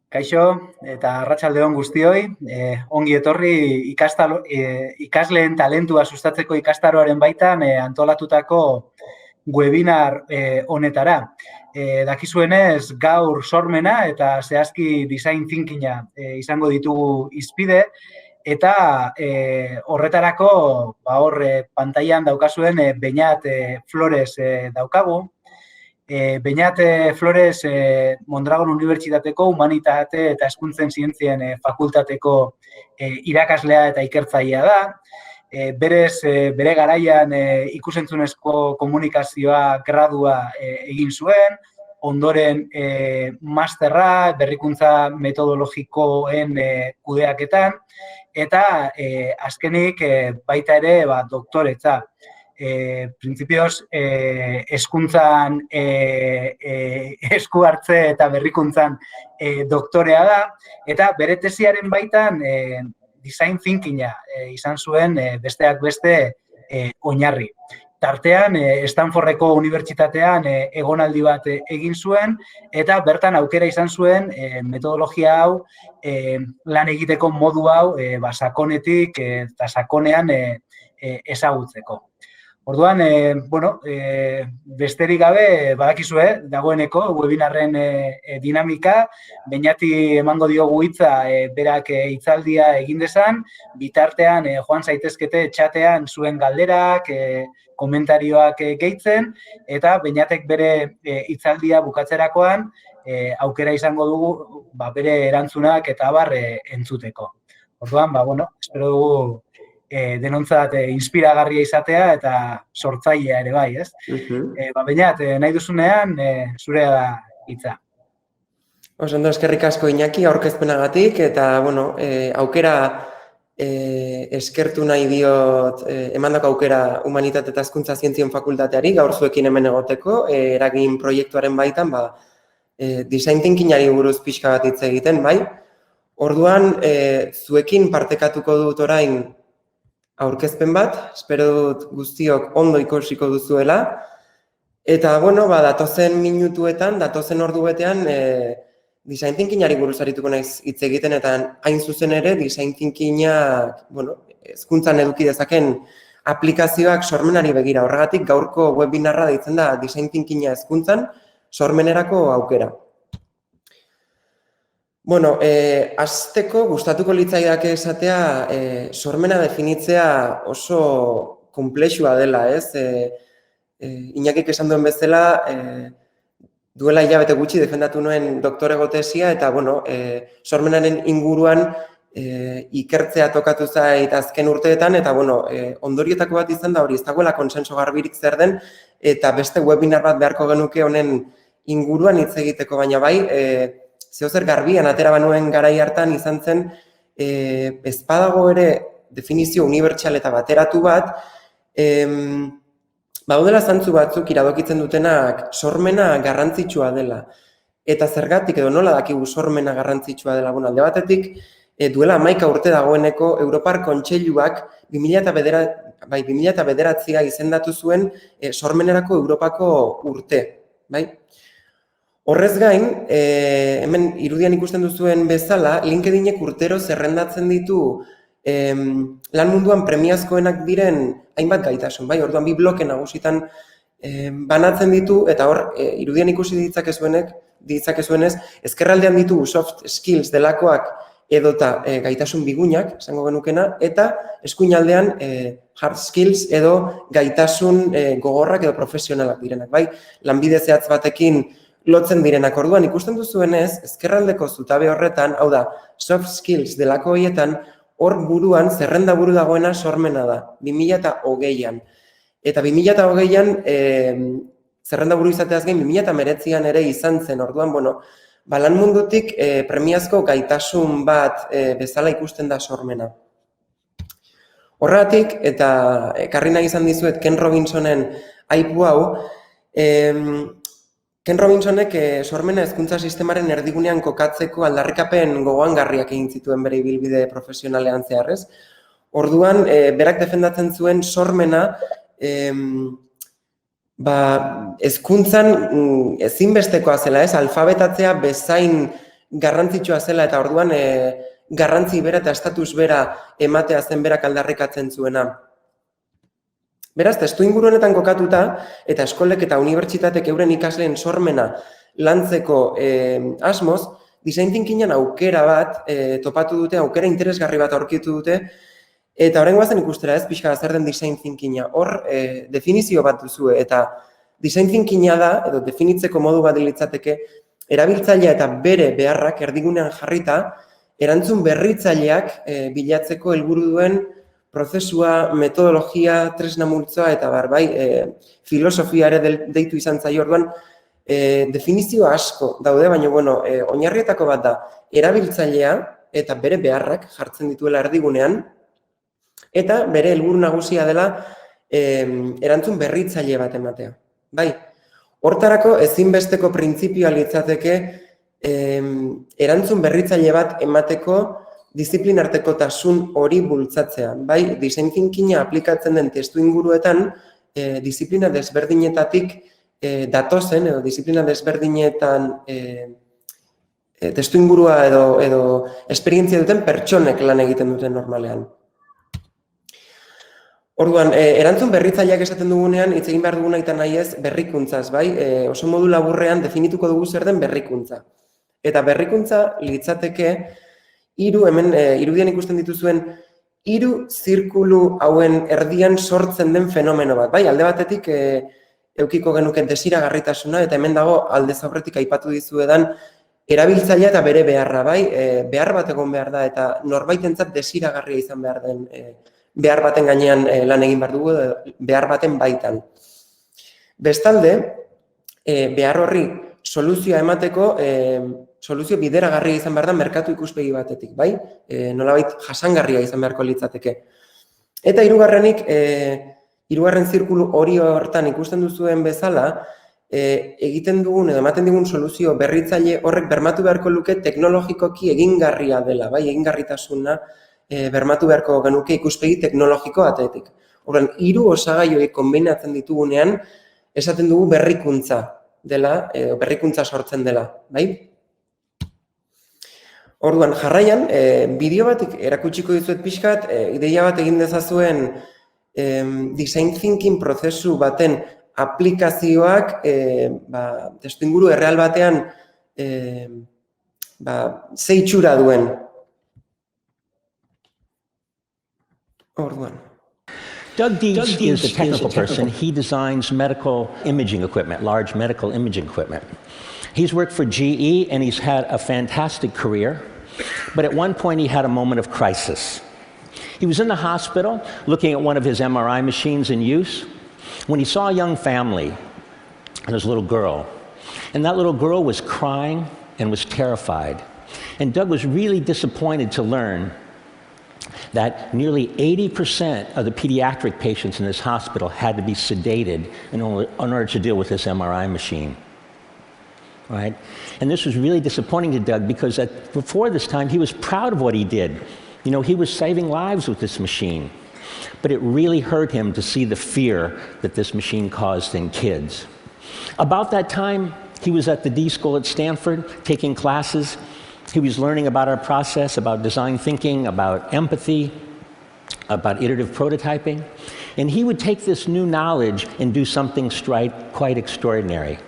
Kaixo, eta arratsalde on guztioi, ongi etorri ikasleen talentua sustatzeko ikastaroaren baitan antolatutako webinar honetara. Dakizuenez, gaur sormena eta zehazki design thinkinga izango ditugu hizpide, eta horretarako pantailan daukazuen Beñat Flores daukagu. Beñat Flores Mondragon Unibertsitateko Humanitate eta Hezkuntzen Zientzien Fakultateko irakaslea eta ikertzailea da. Bere garaian ikusentzunezko komunikazioa gradua egin zuen, ondoren masterra berrikuntza metodologikoen kudeaketan, eta azkenik baita ere doktoretza. Printzipioz, hezkuntzan esku hartze eta berrikuntzan doktorea da, eta bere tesiaren baitan design thinkinga izan zuen besteak beste oinarri. Tartean, Stanfordeko unibertsitatean egonaldi bat egin zuen, eta bertan aukera izan zuen metodologia hau, lan egiteko modu hau, sakonetik eta sakonean ezagutzeko. Orduan, besterik gabe, badakizue, dagoeneko webinarren dinamika, Beñati emango diogu hitza, berak hitzaldia egin dezan, bitartean joan zaitezkete txatean zuen galderak, komentarioak gehitzen, eta Beñatek bere hitzaldia bukatzerakoan, aukera izango dugu bere erantzunak eta abar entzuteko. Orduan, espero dugu denontzat inspiragarria izatea eta sortzailea ere bai, ez? Beñat, nahi duzunean, zurea da hitza. Ondo, eskerrik asko Iñaki aurkezpenagatik, eta, aukera eskertu nahi diot, emandako aukera Humanitate eta Hezkuntza Zientzien Fakultateari, gaur zuekin hemen egoteko, eragin proiektuaren baitan, design thinkingari buruz pixka bat hitz egiten, bai? Orduan, zuekin partekatuko dut orain aurkezpen bat, espero dut guztiok ondo ikusiko duzuela, eta, datozen minutuetan, datozen orduetan, design thinkingari buruz arituko naiz hitz egiten, eta hain zuzen ere, design thinkinga, hezkuntzan eduki dezaken aplikazioak sormenari begira. Horregatik, gaurko webinarra deitzen da design thinkinga hezkuntzan, sormenerako aukera. Hasteko gustatuko litzaidake esatea, sormena definitzea oso konplexua dela, ez? Iñakik esan duen bezala, duela hilabete gutxi defendatu nuen doktorego tesia, eta, sormenaren inguruan ikertzea tokatu zait azken urteetan, eta, ondorietako bat izan da hori, ez dagoela konsenso garbirik zer den, eta beste webinar bat beharko genuke honen inguruan hitz egiteko, baina bai, zeozer garbian atera banuen garai hartan izan zen, ezpadago ere definizio unibertsal eta bateratu bat, daudela zantzu batzuk iradokitzen dutenak sormena garrantzitsua dela. Eta zergatik edo nola dakigu sormena garrantzitsua dela. Alde batetik, duela 11 urte dagoeneko Europar Kontseiluak 2009 izendatu zuen sormenerako Europako urte. Horrez gain, hemen irudian ikusten duzuen bezala, LinkedInek urtero zerrendatzen ditu lan munduan premiazkoenak diren hainbat gaitasun. Orduan, 2 bloke nagusitan banatzen ditu, eta hor, irudian ikusi ditzakezuenez, ezkerraldean ditu soft skills delakoak edota gaitasun bigunak, esango genukena, eta eskuinaldean hard skills edo gaitasun gogorrak edo profesionalak direnak. Lanbide zehatz batekin lotzen direnak. Orduan, ikusten duzuenez, ezkerraldeko zutabe horretan, hau da, soft skills delako horietan, hor buruan, zerrenda buru dagoena sormena da, 2020an. Eta 2020an, zerrenda buru izateaz gain, 2019an ere izan zen. Orduan, lan mundutik premiazko gaitasun bat bezala ikusten da sormena. Horregatik, eta ekarri nahi izan dizuet Ken Robinsonen aipu hau, Ken Robinsonek sormena hezkuntza sistemaren erdigunean kokatzeko aldarrikapen gogoangarriak egin zituen bere ibilbide profesionalean zeharrez. Orduan, berak defendatzen zuen sormena hezkuntzan ezinbestekoa zela, alfabetatzea bezain garrantzitsua zela eta orduan garrantzi bera eta estatus bera ematea zen berak aldarrikatzen zuena. Beraz, testuinguru honetan kokatuta eta eskolek eta unibertsitatek euren ikasleen sormena lantzeko asmoz, design thinkingan aukera bat topatu dute, aukera interesgarri bat aurkitu dute, eta orain guazen ikustera ez pixka zer den design thinkinga. Hor, definizio bat duzue, eta design thinkinga da, edo definitzeko modu bat litzateke, erabiltzailea eta bere beharrak erdigunean jarrita, erantzun berritzaileak bilatzeko helburu duen prozesua, metodologia, tresna multzoa eta bai, filosofia ere deitu izan zaio orduan, definizio asko daude, baina oinarrietako bat da, erabiltzailea eta bere beharrak jartzen dituela erdigunean, eta bere helburu nagusia dela erantzun berritzaile bat ematea. Bai, hortarako ezinbesteko printzipioa litzateke erantzun berritzaile bat emateko disiplinartekotasun hori bultzatzea. Bai, design thinkinga aplikatzen den testuinguruetan disiplina desberdinetatik datozen, edo disiplina desberdinetan testuingurua edo esperientzia duten pertsonek lan egiten duten normalean. Orduan, erantzun berritzaileak esaten dugunean, hitz egin behar duguna eta nahi ez berrikuntzaz, bai? Oso modu laburrean definituko dugu zer den berrikuntza. Eta berrikuntza litzateke hemen irudian ikusten dituzuen 3 zirkulu hauen erdian sortzen den fenomeno bat, bai? Alde batetik eukiko genuke desiragarritasuna, eta hemen dago aldez aurretik aipatu dizuedan erabiltzailea eta bere beharra, bai? Behar bat egon behar da, eta norbaitentzat desiragarria izan behar den behar baten gainean lan egin behar dugu, behar baten baitan. Bestalde, behar horri soluzioa emateko, soluzio bideragarria izan behar da merkatu ikuspegi batetik, bai? Nolabait jasangarria izan beharko litzateke. Eta hirugarrenik, hirugarren zirkulu hori hortan ikusten duzuen bezala, egiten dugun edo ematen digun soluzio berritzaile horrek bermatu beharko luke teknologikoki egingarria dela, bai? Egingarritasuna bermatu beharko genuke ikuspegi teknologiko atetik. Horren, 3 osagai horiek konbinatzen ditugunean, esaten dugu berrikuntza dela, berrikuntza sortzen dela, bai? Orduan, jarraian, bideo batik erakutsiko dizuet pixkat, ideia bat egin dezazuen design thinking prozesu baten aplikazioak testuinguru erreal batean ze itxura duen. Orduan. Doug Dietz is the technical person. He designs medical imaging equipment, large medical imaging equipment. He's worked for GE and he's had a fantastic career, but at one point he had a moment of crisis. He was in the hospital looking at one of his MRI machines in use when he saw a young family and his little girl. And that little girl was crying and was terrified. And Doug was really disappointed to learn that nearly 80% of the pediatric patients in this hospital had to be sedated in order to deal with this MRI machine. Right? And this was really disappointing to Doug because before this time, he was proud of what he did. You know, he was saving lives with this machine. But it really hurt him to see the fear that this machine caused in kids. About that time, he was at the D School at Stanford taking classes. He was learning about our process, about design thinking, about empathy, about iterative prototyping. And he would take this new knowledge and do something quite extraordinary.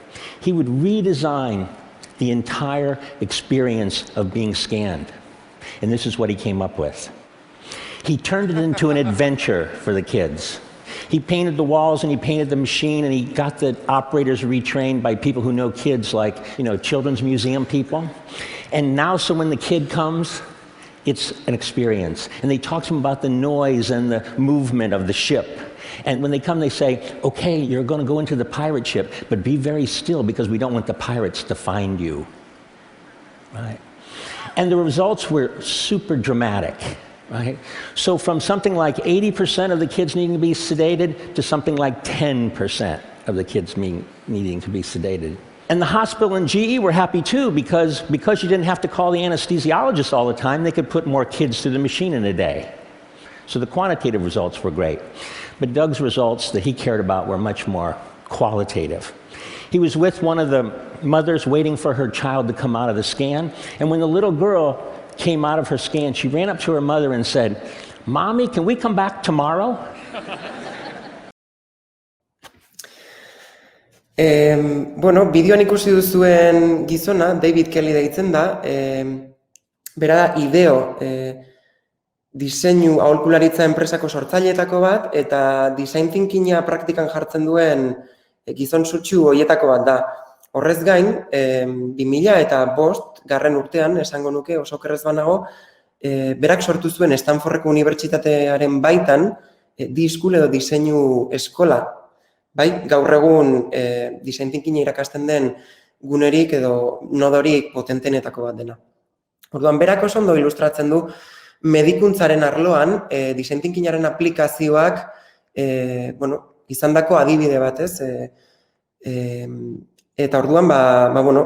He would redesign the entire experience of being scanned. And this is what he came up with. He turned it into an adventure for the kids. He painted the walls and he painted the machine and he got the operators retrained by people who know kids, like, you know, children's museum people. And now, so when the kid comes, it's an experience. And they talk to him about the noise and the movement of the ship. And when they come, they say, okay, you're going to go into the pirate ship, but be very still because we don't want the pirates to find you. Right? And the results were super dramatic. Right? So from something like 80% of the kids needing to be sedated to something like 10% of the kids needing to be sedated. And the hospital and GE were happy too because you didn't have to call the anesthesiologist all the time, they could put more kids through the machine in a day. So the quantitative results were great. But Doug's results that he cared about were much more qualitative. He was with one of the mothers waiting for her child to come out of the scan. And when the little girl came out of her scan, she ran up to her mother and said, "Mommy, can we come back tomorrow?" Bideoan ikusi duzuen gizona, David Kelly deitzen da, bera da IDEO, diseinu aholkularitza enpresako sortzaileetako bat, eta design thinkinga praktikan jartzen duen gizon sutsu horietako bat da. Horrez gain, 2005 garren urtean, esango nuke, oso okerrez banago, berak sortu zuen Stanfordeko Unibertsitatearen baitan D-School edo diseinu eskola. Bai, gaur egun design thinkinga irakasten den gunerik edo nodorik potentenetako bat dena. Orduan, berak oso ondo ilustratzen du medikuntzaren arloan design thinkingaren aplikazioak izandako adibide bat, ez? Eta orduan,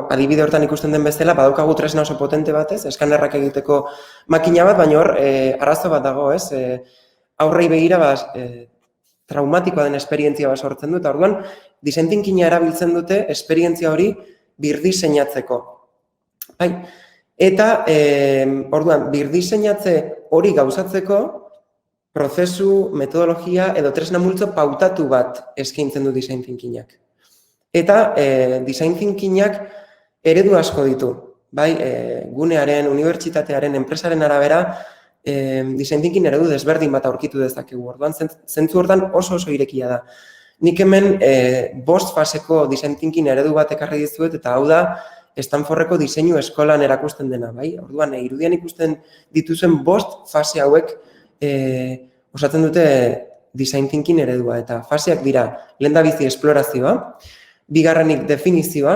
adibide hortan ikusten den bezala, badaukagu tresna oso potente bat, ez? Eskanerrak egiteko makina bat, baina hor, arazo bat dago, ez? Aurrei begira, traumatikoa den esperientzia bat sortzen du, eta orduan, design thinkinga erabiltzen dute esperientzia hori birdiseinatzeko. Eta, orduan, birdiseinatze hori gauzatzeko, prozesu, metodologia edo tresna multzo pautatu bat eskaintzen du design thinkingak. Eta design thinkingak eredu asko ditu. Gunearen, unibertsitatearen, enpresaren arabera, design thinking eredu desberdin bat aurkitu dezakegu. Orduan, zentzu hortan oso irekia da. Nik hemen 5 faseko design thinking eredu bat ekarri dizuet, eta hau da Stanfordeko diseinu eskolan erakusten dena. Orduan, irudian ikusten dituzuen 5 fase hauek osatzen dute design thinking eredua. Eta faseak dira, lehendabizi esplorazioa, bigarrenik definizioa,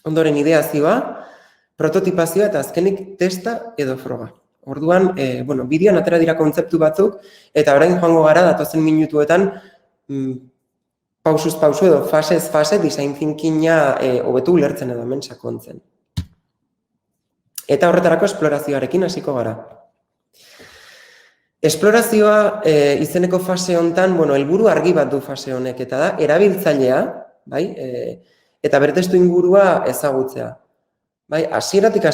ondoren ideazioa, prototipazioa eta azkenik testa edo froga. Orduan, bideoan atera dira kontzeptu batzuk, eta orain joango gara datozen minutuetan pausuz pausu edo fasez fase design thinkinga hobetu ulertzen edo hemen sakontzen. Eta horretarako esplorazioarekin hasiko gara. Esplorazioa izeneko fase honetan, helburu argi bat du fase honek, eta da, erabiltzailea, eta bere testu ingurua ezagutzea. Hasieratik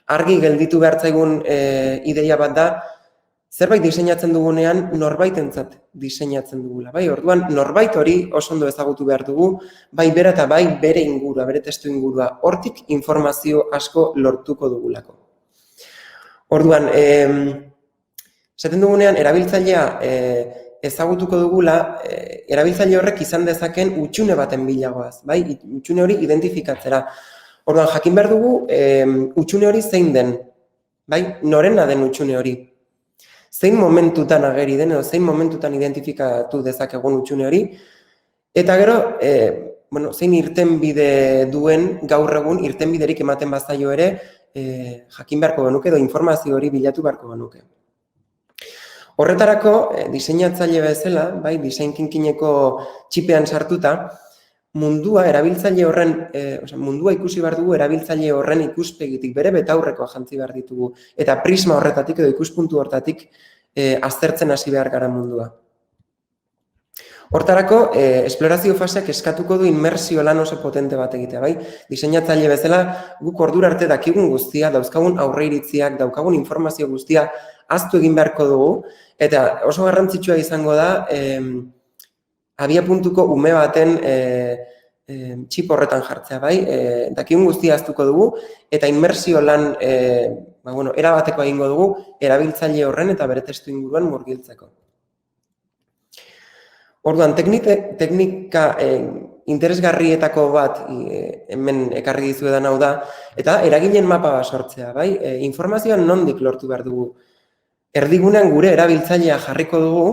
argi gelditu behartzaigun ideia bat da, zerbait diseinatzen dugunean norbaitentzat diseinatzen dugula. Orduan, norbait hori oso ondo ezagutu behar dugu, bai bera eta bai bere ingurua, bere testu ingurua, hortik informazio asko lortuko dugulako. Orduan, esaten dugunean, erabiltzailea ezagutuko dugula, erabiltzaile horrek izan dezaken utxune baten bilagoaz, utxune hori identifikatzera. Orduan, jakin behar dugu, utxune hori zein den, norena den utxune hori. Zein momentutan ageri den, edo zein momentutan identifikatu dezakegun utxune hori, eta gero, zein irtenbide duen gaur egun irtenbiderik ematen bazaio ere, jakin beharko genuke, edo informazio hori bilatu beharko genuke. Horretarako, diseinatzaile bezala, design thinkingeko txipean sartuta, mundua erabiltzaile horren, mundua ikusi behar dugu erabiltzaile horren ikuspegitik, bere betaurrekoa jantzi behar ditugu, eta prisma horretatik edo ikuspuntu horretatik aztertzen hasi behar gara mundua. Hortarako, esplorazio faseak eskatuko du inmersio lan oso potente bat egitea, diseinatzaile bezala, guk ordura arte dakigun guztia, dauzkagun aurreiritziak, daukagun informazio guztia ahaztu egin beharko dugu, eta oso garrantzitsua izango da, abiapuntuko ume baten txip horretan jartzea, dakigun guztia ahaztuko dugu, eta inmersio lan erabateko egingo dugu, erabiltzaile horren eta bere testu inguruan murgiltzeko. Orduan, teknika interesgarrietako bat hemen ekarri dizuedan hau da, eta eragileen mapa bat sortzea, informazioa nondik lortu behar dugu. Erdigunean gure erabiltzailea jarriko dugu,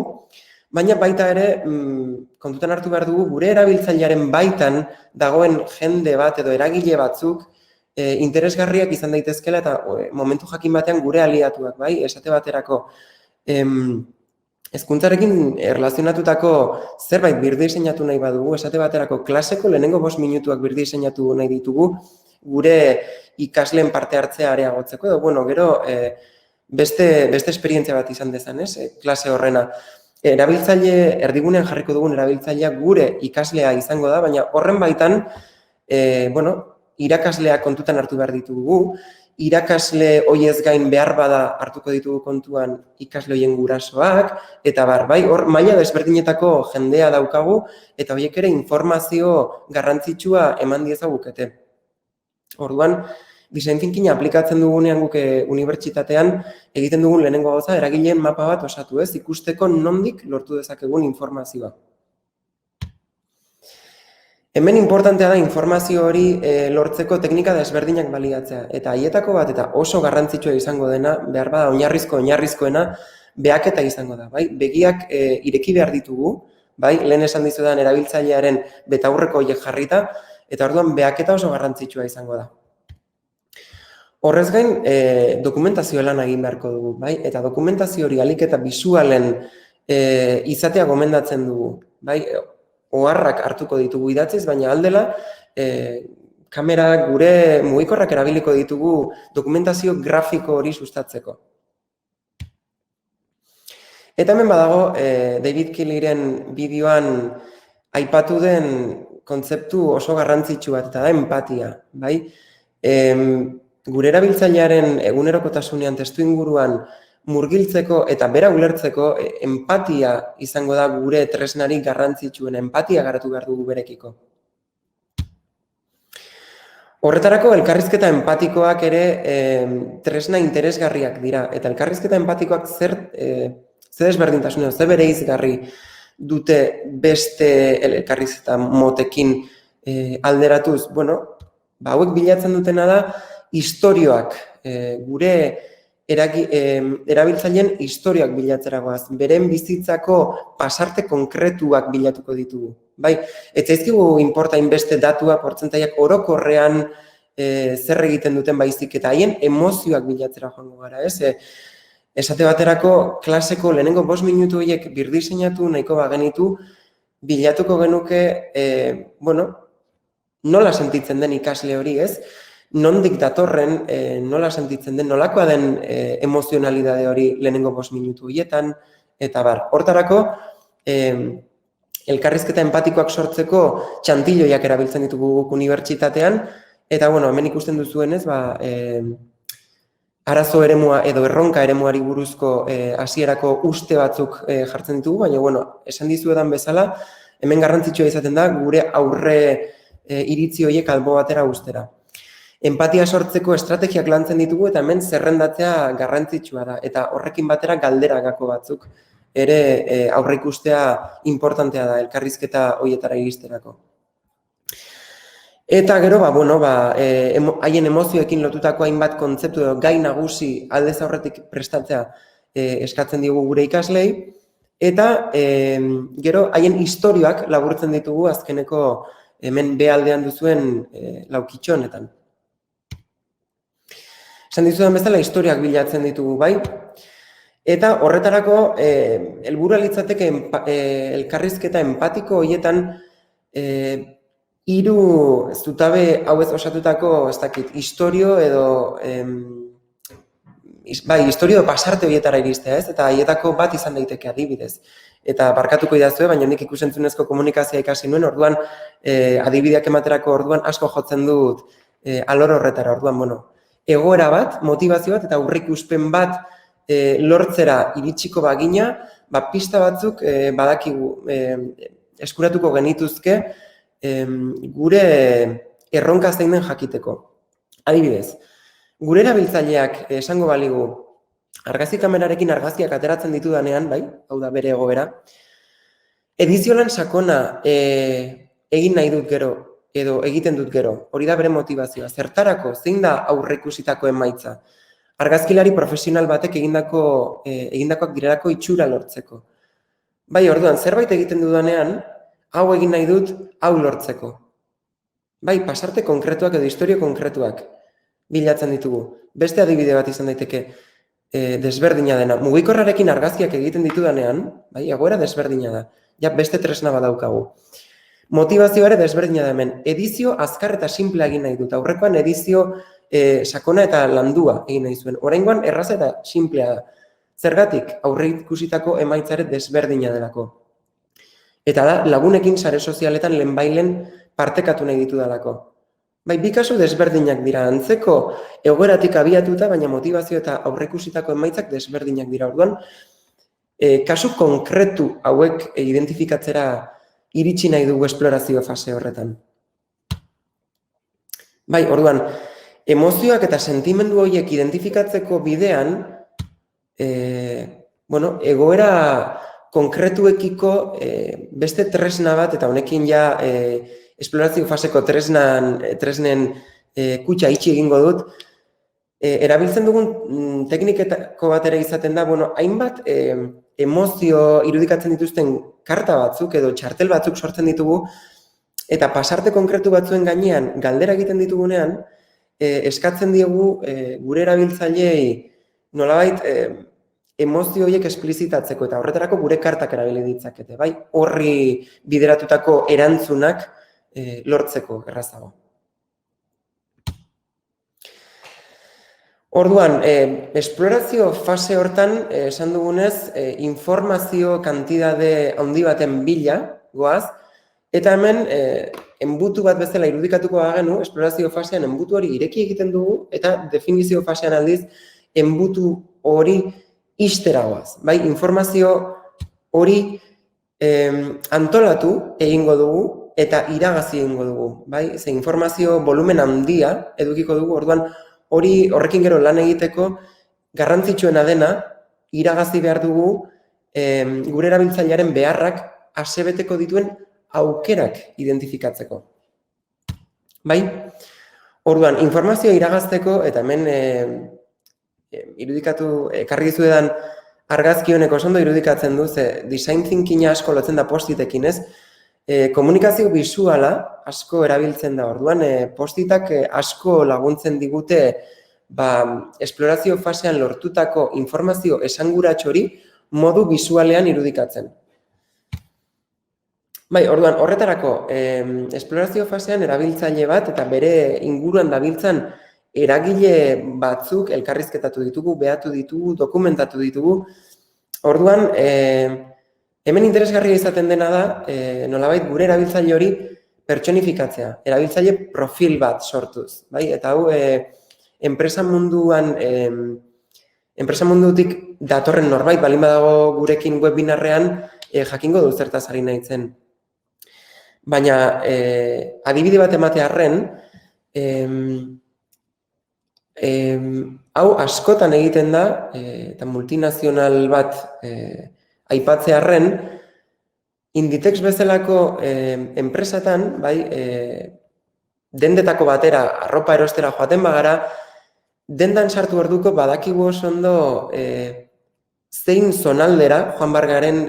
baina baita ere, kontutan hartu behar dugu, gure erabiltzailearen baitan dagoen jende bat edo eragile batzuk interesgarriak izan daitezkela eta momentu jakin batean gure aliatuak, esate baterako hezkuntzarekin erlazionatutako zerbait birdiseinatu nahi badugu, esate baterako klaseko lehenengo 5 minutuak birdiseinatu nahi ditugu, gure ikasleen parte hartzea areagotzeko, edo gero beste esperientzia bat izan dezan, klase horrena. erdigunean jarriko dugun erabiltzailea gure ikaslea izango da, baina horren baitan, irakasleak kontutan hartu behar ditugu, irakasle hoiez gain behar bada hartuko ditugu kontuan ikasle hoien gurasoak, eta bai, hor maila desberdinetako jendea daukagu, eta horiek ere informazio garrantzitsua eman diezagukete. Orduan, design thinkinga aplikatzen dugunean guke unibertsitatean, egiten dugun lehenengo gauza, eragileen mapa bat osatu ez, ikusteko nondik lortu dezakegun informazioa. Hemen importantea da informazio hori lortzeko teknika desberdinak baliatzea. Eta haietako bat eta oso garrantzitsua izango dena, behar bada oinarrizkoena, behaketa izango da. Bai? Begiak ireki behar ditugu, bai? Lehen esan dizudan erabiltzailearen betaurreko horiek jarrita, eta orduan behaketa oso garrantzitsua izango da. Horrez gain, dokumentazio lan egin beharko dugu, bai? Eta dokumentazio hori alik eta bisualen izatea gomendatzen dugu, bai? Oharrak hartuko ditugu idatziz, baina aldela, kamerak gure mugikorrak erabiliko ditugu dokumentazio grafiko hori sustatzeko. Eta hemen badago, David Kelleyren bideoan aipatu den kontzeptu oso garrantzitsu bat, eta da empatia, bai? Gure erabiltzailearen egunerokotasunean testu inguruan murgiltzeko eta bera ulertzeko empatia izango da gure tresnarik garrantzitsuen, empatia garatu behar dugu berekiko. Horretarako elkarrizketa empatikoak ere tresna interesgarriak dira, eta elkarrizketa empatikoak zer desberdintasuna, zer bereizgarri dute beste elkarrizketa motekin alderatuz. Bueno, hauek bilatzen dutena da istorioak, gure erabiltzaileen historiak bilatzeragoaz, beren bizitzako pasarte konkretuak bilatuko ditugu. Bai, ez zaizkigu inporta inbeste datua, portzentaiak orokorrean zer egiten duten baizik, eta haien emozioak bilatzera joango gara, ez? Esate baterako klaseko lehenengo 5 minutu horiek birdiseinatu nahiko bagenitu, bilatuko genuke, nola sentitzen den ikasle hori, ez? Nondik datorren, nola sentitzen den, nolakoa den emozionalidade hori lehenengo 5 minutu horietan, eta bar. Hortarako, elkarrizketa empatikoak sortzeko txantilloiak erabiltzen ditugu guk unibertsitatean, eta hemen ikusten duzuenez, arazo eremua edo erronka eremuari buruzko hasierako uste batzuk jartzen ditugu, baina esan dizuedan bezala, hemen garrantzitsua izaten da gure aurre iritzi horiek albo batera ustera. Empatia sortzeko estrategiak lantzen ditugu eta hemen zerrendatzea garrantzitsua da. Eta horrekin batera galderagako batzuk ere aurreikustea importantea da elkarrizketa horietara iristerako. Eta gero, haien emozioekin lotutako hainbat kontzeptu edo gai nagusi aldez aurretik prestatzea eskatzen diogu gure ikaslei. Eta gero, haien istorioak laburtzen ditugu azkeneko hemen behaldean duzuen laukitxo honetan. Esan dizudan bezala, historiak bilatzen ditugu, bai? Eta horretarako, helburua litzateke elkarrizketa empatiko horietan 3 zutabe hauez osatutako, ez dakit, historio edo historio pasarte horietara iristea, ez? Eta haietako bat izan daiteke adibidez. Eta barkatuko idazue, baina nik ikusentzunezko komunikazioa ikasi nuen, orduan adibideak ematerako orduan asko jotzen dut alor horretara, orduan, egoera bat, motivazio bat eta aurreikuspen bat lortzera iritsiko bagina, pista batzuk badakigu eskuratuko genituzke gure erronka zein den jakiteko. Adibidez, gure erabiltzaileak esango baligu argazki kamerarekin argazkiak ateratzen ditudanean, bai, hau da bere egoera, edizio lan sakona egin nahi dut gero, edo egiten dut gero, hori da bere motivazioa. Zertarako, zein da aurreikusitako emaitza? Argazkilari profesional batek egindakoak direlako itxura lortzeko. Bai, orduan, zerbait egiten dudanean, hau egin nahi dut, hau lortzeko. Bai, pasarte konkretuak edo historio konkretuak bilatzen ditugu. Beste adibide bat izan daiteke desberdina dena. Mugikorrarekin argazkiak egiten ditudanean, bai, egoera desberdina da. Ja, beste tresna bat daukagu. Motivazioa ere desberdina da hemen. Edizio azkar eta simplea egin nahi dut. Aurrekoan edizio sakona eta landua egin nahi zuen. Oraingoan erraza eta simplea da. Zergatik aurreikusitako emaitzare desberdina delako. Eta da, lagunekin sare sozialetan lehenbailen partekatu nahi ditu delako. Bai, bi kasu desberdinak dira, antzeko egoeratik abiatuta, baina motivazio eta aurreikusitako emaitzak desberdinak dira. Orduan, kasu konkretu hauek identifikatzera iritsi nahi dugu esplorazio fase horretan. Bai, orduan, emozioak eta sentimendu horiek identifikatzeko bidean, egoera konkretuekiko beste tresna bat, eta honekin ja esplorazio faseko tresnen kutxa itxi egingo dut, erabiltzen dugun tekniketako bat ere izaten da, hainbat emozio irudikatzen dituzten karta batzuk edo txartel batzuk sortzen ditugu, eta pasarte konkretu batzuen gainean galdera egiten ditugunean, eskatzen diegu gure erabiltzaileei nolabait emozio horiek esplizitatzeko eta horretarako gure kartak erabili ditzakete, bai? Horri bideratutako erantzunak lortzeko errazago. Orduan, esplorazio fase hortan, esan dugunez, informazio kantitate handi baten bila goaz, eta hemen enbutu bat bezala irudikatuko bagenu, esplorazio fasean enbutu hori ireki egiten dugu, eta definizio fasean aldiz, enbutu hori ixtera goaz. Bai, informazio hori antolatu egingo dugu, eta iragazi egingo dugu, bai? Ze informazio volumen handia edukiko dugu, orduan horrekin gero lan egiteko garrantzitsuena dena iragazi behar dugu gure erabiltzailearen beharrak asebeteko dituen aukerak identifikatzeko. Bai? Orduan, informazioa iragazteko, eta hemen ekarri dizuedan argazki honek oso ondo irudikatzen du, ze design thinkinga asko lotzen da postitekin, ez? Komunikazio bisuala asko erabiltzen da. Orduan, postitak asko laguntzen digute esplorazio fasean lortutako informazio esanguratxo hori modu bisualean irudikatzen. Bai, orduan, horretarako, esplorazio fasean erabiltzaile bat eta bere inguruan dabiltzan eragile batzuk elkarrizketatu ditugu, behatu ditugu, dokumentatu ditugu. Orduan, hemen interesgarria izaten dena da, nolabait gure erabiltzaile hori pertsonifikatzea, erabiltzaile profil bat sortuz. Bai? Eta hau, enpresa mundutik datorren norbait, balin badago gurekin webinarrean, jakingo du zertaz ari nahitzen. Baina, adibide bat ematearren, hau askotan egiten da, eta multinazional bat aipatzearren, Inditex bezalako enpresatan, bai, dendetako batera arropa erostera joaten bagara, dendan sartu orduko badakigu oso ondo zein zonaldera joan bargaren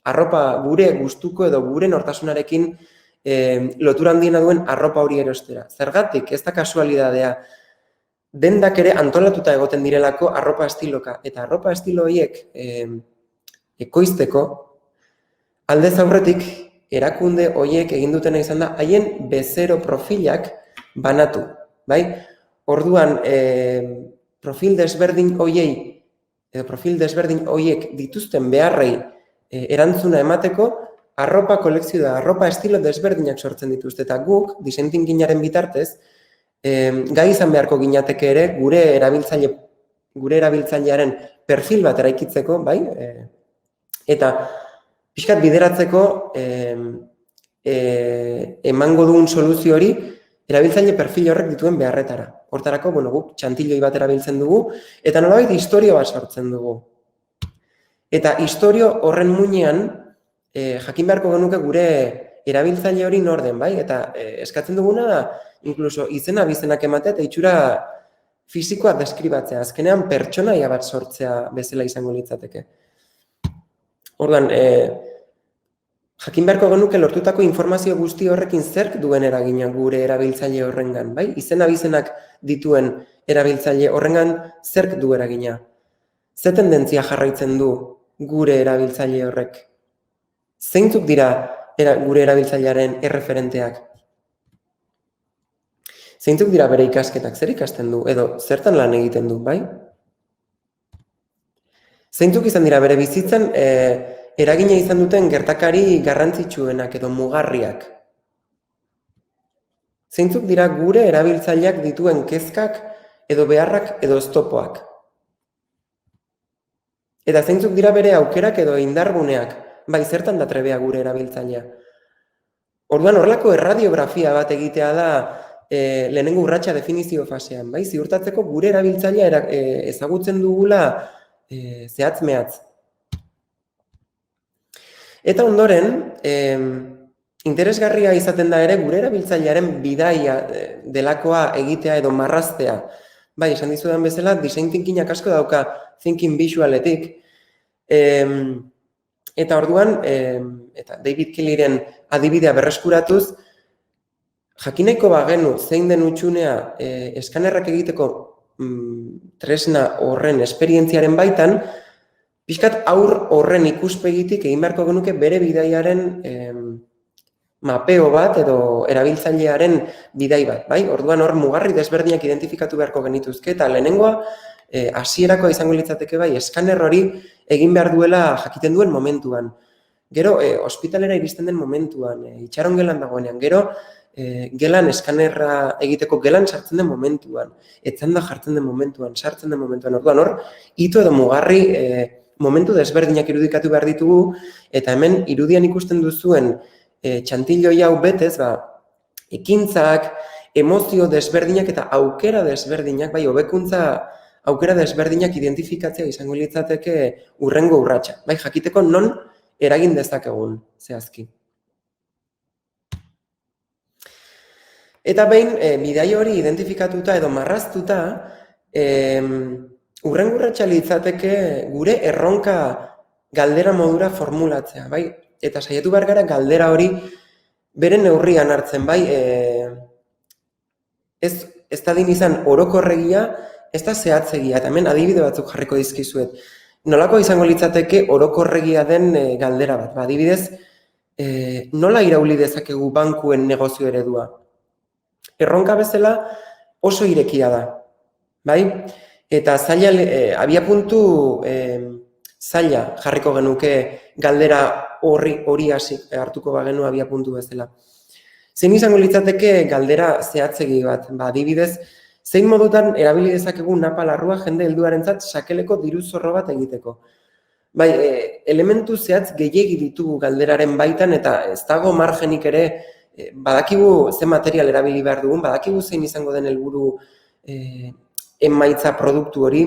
arropa gure gustuko edo gure nortasunarekin lotura handiena duen arropa hori erostera. Zergatik, ez da kasualidadea, dendak ere antolatuta egoten direlako arropa estiloka, eta arropa estilo horiek ekoizteko, aldez aurretik, erakunde horiek egin dutena izan da, haien bezero profilak banatu. Bai? Orduan, profil desberdin horiek dituzten beharrei erantzuna emateko, arropa kolekzio da, arropa estilo desberdinak sortzen dituzte. Eta guk, design thinkingaren bitartez, gai izan beharko ginateke ere, gure erabiltzailearen perfil bat eraikitzeko, bai? Eta pixkat bideratzeko emango dugun soluzio hori erabiltzaile perfil horrek dituen beharretara. Hortarako, guk txantiloi bat erabiltzen dugu, eta nolabait historio bat sortzen dugu. Eta historio horren muinean, jakin beharko genuke gure erabiltzaile hori norden, bai? Eta eskatzen duguna da, inkluso izena bizenak ematea eta itxura fisikoa deskribatzea. Azkenean pertsonaia bat sortzea bezala izango litzateke. Orduan, jakin beharko genuke lortutako informazio guzti horrekin zerk duen eragina gure erabiltzaile horrengan, bai? Izena bizenak dituen erabiltzaile horrengan zerk du eragina. Ze tendentzia jarraitzen du gure erabiltzaile horrek? Zeintzuk dira gure erabiltzailearen erreferenteak? Zeintzuk dira bere ikasketak, zer ikasten du, edo zertan lan egiten du, bai? Zeintzuk izan dira bere bizitzan eragina izan duten gertakari garrantzitsuenak edo mugarriak? Zeintzuk dira gure erabiltzaileak dituen kezkak edo beharrak edo oztopoak? Eta zeintzuk dira bere aukerak edo indarguneak? Bai, zertan da trebea gure erabiltzailea? Orduan, horrelako erradiografia bat egitea da lehenengo urratsa definizio fasean, bai? Ziurtatzeko gure erabiltzailea ezagutzen dugula zehatz mehatz. Eta ondoren, interesgarria izaten da ere gure erabiltzailearen bidaia delakoa egitea edo marraztea. Bai, esan dizudan bezala, design thinkinyak asko dauka thinking visualetik. Eta orduan, eta David Kelleyren adibidea berreskuratuz, jakineko bagenu zein den hutsunea eskanerrak egiteko tresna horren esperientziaren baitan, pixkat aur horren ikuspegitik egin beharko genuke bere bidaiaren mapeo bat edo erabiltzailearen bidai bat, bai? Orduan hor mugarri desberdinak identifikatu beharko genituzke eta lehenengoa hasierakoa izango litzateke bai eskaner hori egin behar duela jakiten duen momentuan. Gero ospitalera iristen den momentuan, itxaron gelan dagoenean, gero gelan eskanerra egiteko gelan sartzen den momentuan, etzanda jartzen den momentuan, sartzen den momentuan. Orduan hor, hito edo mugarri momentu desberdinak irudikatu behar ditugu, eta hemen irudian ikusten duzuen txantilloi hau betez, ekintzak, emozio desberdinak eta aukera desberdinak, bai, hobekuntza aukera desberdinak identifikatzea izango litzateke hurrengo urratsa, bai, jakiteko non eragin dezakegun zehazki. Eta behin, bidai hori identifikatuta edo marraztuta, hurrengo urratsa litzateke gure erronka galdera modura formulatzea, bai? Eta saiatu behar gara galdera hori bere neurrian hartzen, bai? Ez dadin izan orokorregia, ez da zehatzegia, eta hemen adibide batzuk jarriko dizkizuet. Nolako izango litzateke orokorregia den galdera bat? Adibidez, nola irauli dezakegu bankuen negozio eredua? Erronka bezala oso irekia da, bai? Eta abiapuntu zaila jarriko genuke galdera hori hartuko bagenu abiapuntu bezala. Zein izango litzateke galdera zehatzegi bat? Adibidez, zein modutan erabili dezakegu napa larrua jende helduarentzat sakeleko diru zorro bat egiteko? Bai, elementu zehatz gehiegi ditugu galderaren baitan eta ez dago margenik ere badakigu ze material erabili behar dugun, badakigu zein izango den helburu emaitza produktu hori,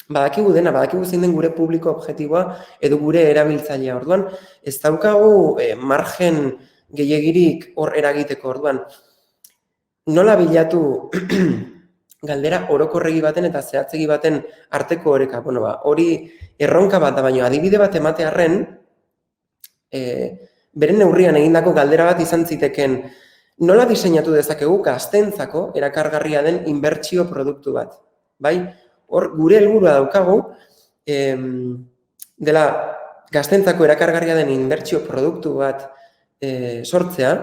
badakigu dena, badakigu zein den gure publiko objektiboa edo gure erabiltzailea. Orduan, ez daukagu margen gehiegirik hor eragiteko. Orduan, nola bilatu galdera orokorregi baten eta zehatzegi baten arteko oreka? Bueno, hori erronka bat da, baina adibide bat ematearren, beren neurrian egindako galdera bat izan ziteken nola diseinatu dezakegu gaztentzako erakargarria den inbertsio produktu bat. Bai? Hor, gure helburua daukagu, dela gaztentzako erakargarria den inbertsio produktu bat sortzea,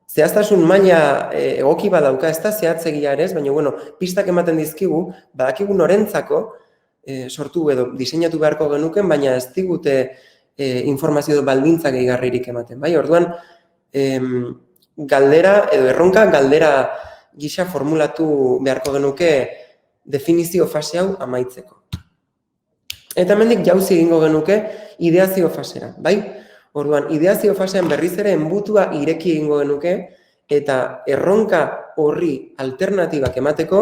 zehaztasun maila egoki bat dauka, ez da zehatzegia ere ez, baina bueno, pistak ematen dizkigu, badakigu norentzako sortu edo diseinatu beharko genuken, baina ez digute informazio baldintza gehigarririk ematen. Bai, orduan, galdera edo erronka galdera gisa formulatu beharko genuke definizio fase hau amaitzeko. Eta hemendik jauzi egingo genuke ideazio fasera, bai? Orduan, ideazio fasean berriz ere enbutua ireki egingo genuke eta erronka horri alternatibak emateko,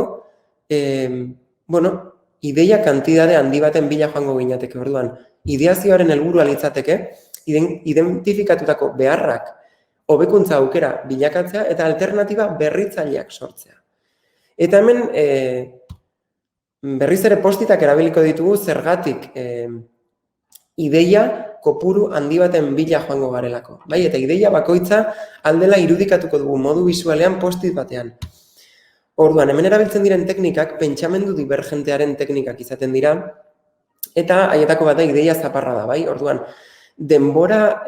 ideia kantidade handi baten bila joango ginateke. Orduan, ideazioaren helburua litzateke, identifikatutako beharrak hobekuntza aukera bilakatzea eta alternatiba berritzaileak sortzea. Eta hemen berriz ere postitak erabiliko ditugu zergatik ideia kopuru handi baten bila joango garelako. Bai, eta ideia bakoitza aldela irudikatuko dugu modu bisualean postit batean. Orduan, hemen erabiltzen diren teknikak pentsamendu divergentearen teknikak izaten dira, eta haietako bat da ideia zaparra da, bai? Orduan, denbora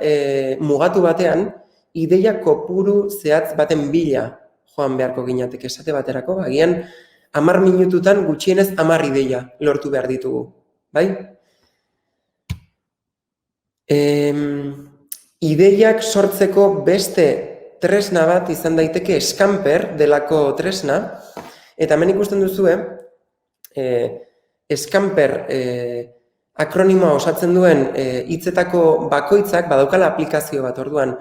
mugatu batean, ideia kopuru zehatz baten bila joan beharko ginateke esate baterako, agian 10 minututan gutxienez 10 ideia lortu behar ditugu, bai? Ideiak sortzeko beste tresna bat izan daiteke Scamper delako tresna, eta hemen ikusten duzue, Scamper akronimoa osatzen duen hitzetako bakoitzak badaukala aplikazio bat, orduan,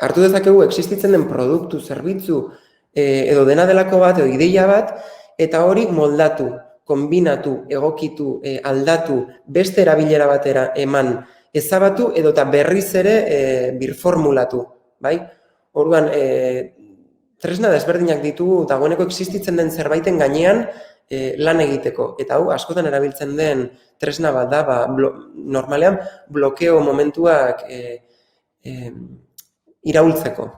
hartu dezakegu existitzen den produktu, zerbitzu, edo dena delako bat, edo ideia bat, eta hori moldatu, kombinatu, egokitu, aldatu, beste erabilera batera eman, ezabatu edota berriz ere birformulatu, bai? Orduan, tresna desberdinak ditugu dagoeneko existitzen den zerbaiten gainean lan egiteko. Eta hau, askotan erabiltzen den tresna bat da, normalean blokeo momentuak iraultzeko.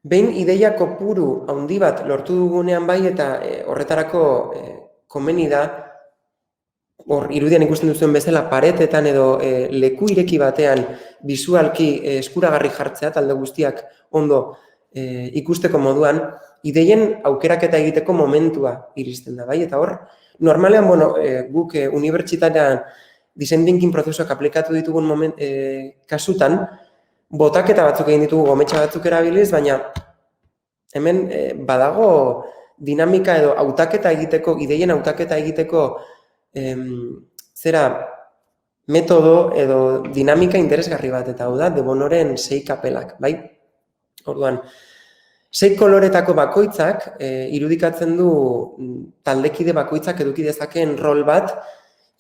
Behin ideia kopuru handi bat lortu dugunean bai eta horretarako komeni da, hor irudian ikusten duzuen bezala paretetan edo leku ireki batean bisualki eskuragarri jartzea talde guztiak ondo ikusteko moduan, ideien aukeraketa egiteko momentua iristen da, bai? Eta hor, normalean, guk unibertsitatean design thinking prozesuak aplikatu ditugun kasutan, botaketa batzuk egin ditugu gometxa batzuk erabiliz, baina hemen badago dinamika edo hautaketa egiteko, ideien hautaketa egiteko metodo edo dinamika interesgarri bat, eta hau da, De Bonoren 6 kapelak, bai? Orduan, 6 koloretako bakoitzak irudikatzen du taldekide bakoitzak eduki dezakeen rol bat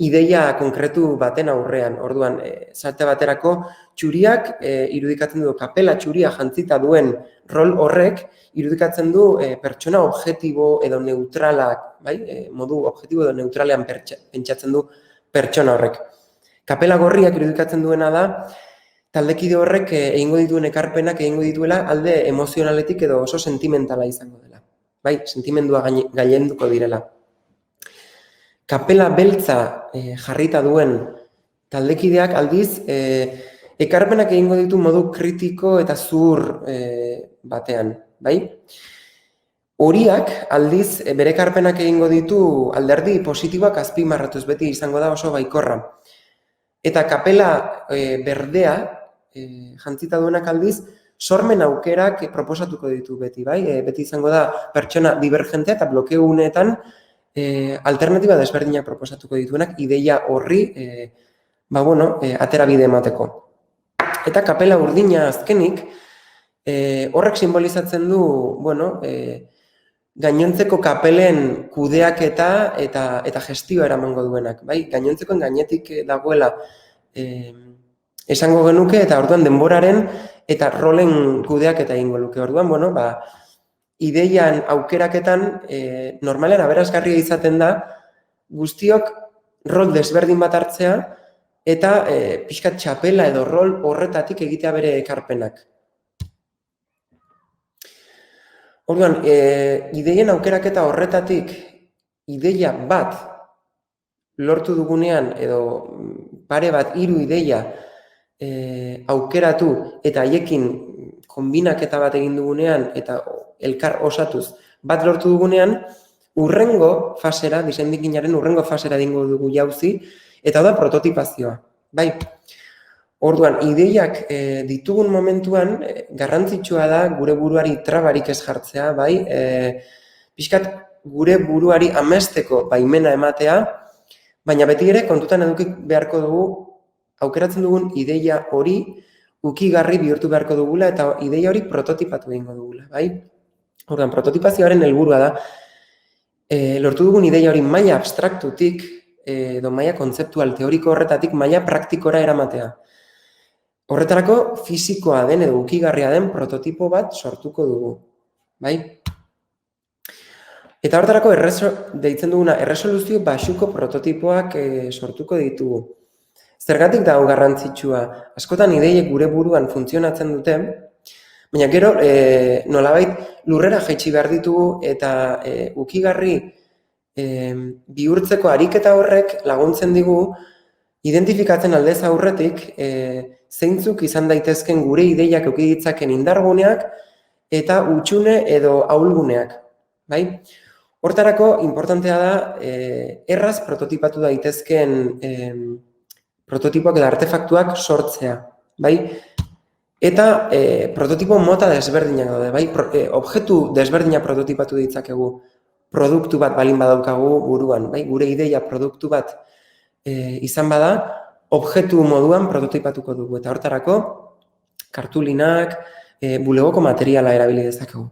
ideia konkretu baten aurrean. Orduan, esate baterako txuriak irudikatzen du, kapela txuria jantzita duen rol horrek irudikatzen du pertsona objektibo edo neutralak, bai? Modu objektibo edo neutralean pentsatzen du pertsona horrek. Kapela gorriak irudikatzen duena da, taldekide horrek egingo dituen ekarpenak egingo dituela alde emozionaletik edo oso sentimentala izango dela. Bai, sentimendua gailenduko direla. Kapela beltza jarrita duen taldekideak aldiz ekarpenak egingo ditu modu kritiko eta zuhur batean, bai? Horiak aldiz bere ekarpenak egingo ditu alderdi positiboak azpimarratuz, beti izango da oso baikorra. Eta kapela berdea jantzita duenak aldiz sormen aukerak proposatuko ditu beti, bai? Beti izango da pertsona divergentea eta blokeo uneetan alternatiba desberdinak proposatuko dituenak ideia horri atera bide emateko. Eta kapela urdina azkenik horrek simbolizatzen du, gainontzeko kapelen kudeaketa eta gestioa eramango duenak, bai? Gainontzekoen gainetik dagoela esango genuke eta orduan denboraren eta rolen kudeaketa egingo luke. Orduan, ideian aukeraketan normalean aberasgarria izaten da guztiok rol desberdin bat hartzea eta pixkat txapela edo rol horretatik egitea bere ekarpenak. Orduan, ideien aukeraketa horretatik ideia bat lortu dugunean edo pare bat 3 ideia aukeratu eta haiekin konbinaketa bat egin dugunean eta elkar osatuz bat lortu dugunean, urrengo fasera, design thinkingaren urrengo fasera dingo dugu jauzi, eta da prototipazioa. Bai, orduan, ideiak ditugun momentuan, garrantzitsua da gure buruari trabarik ez jartzea, bai, pixkat gure buruari amesteko baimena ematea, baina beti ere kontutan eduki beharko dugu, aukeratzen dugun ideia hori ukigarri bihurtu beharko dugula eta ideia hori prototipatu egingo dugula, bai? Orduan, prototipazioaren helburua da, lortu dugun ideia hori maila abstraktutik, edo maila kontzeptual teoriko horretatik maila praktikora eramatea. Horretarako fisikoa den edo ukigarria den prototipo bat sortuko dugu, bai? Eta horretarako deitzen duguna erresoluzio baxuko prototipoak sortuko ditugu. Zergatik da hau garrantzitsua? Askotan ideiek gure buruan funtzionatzen dute, baina gero nolabait lurrera jaitsi behar ditugu eta ukigarri bihurtzeko ariketa horrek laguntzen digu identifikatzen aldez aurretik zeintzuk izan daitezken gure ideiak eduki ditzaken indarguneak eta hutsune edo ahulguneak, bai? Hortarako, importantea da, erraz prototipatu daitezkeen prototipoak edo artefaktuak sortzea, bai? Eta prototipo mota desberdinak daude, bai? Objektu desberdinak prototipatu ditzakegu, produktu bat balin badaukagu buruan, bai? Gure ideia produktu bat izan bada, objektu moduan prototipatuko dugu. Eta hortarako, kartulinak, bulegoko materiala erabili dezakegu.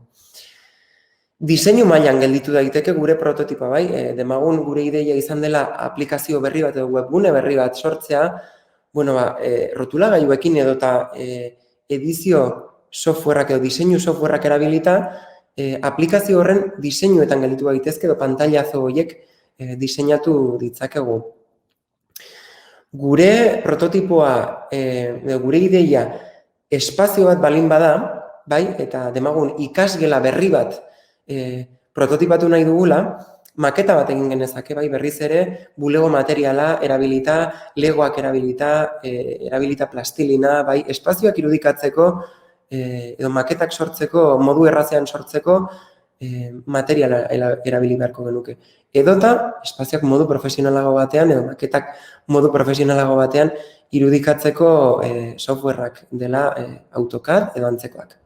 Diseinu mailan gelditu daiteke gure prototipoa, bai? Demagun gure ideia izan dela aplikazio berri bat edo webgune berri bat sortzea, bueno, rotulagailuekin edota edizio softwareak edo diseinu softwareak erabilita, aplikazio horren diseinuetan gelditu daitezke edo pantailazo horiek diseinatu ditzakegu. Gure prototipoa, gure ideia espazio bat balin bada, bai? Eta demagun ikasgela berri bat prototipatu nahi dugula, maketa bat egin genezake, bai, berriz ere, bulego materiala erabilita, legoak erabilita plastilina, bai, espazioak irudikatzeko, edo maketak sortzeko, modu errazean sortzeko, materiala erabili beharko genuke. Edota, espazioak modu profesionalago batean, edo maketak modu profesionalago batean irudikatzeko softwareak dela AutoCAD edo antzekoak.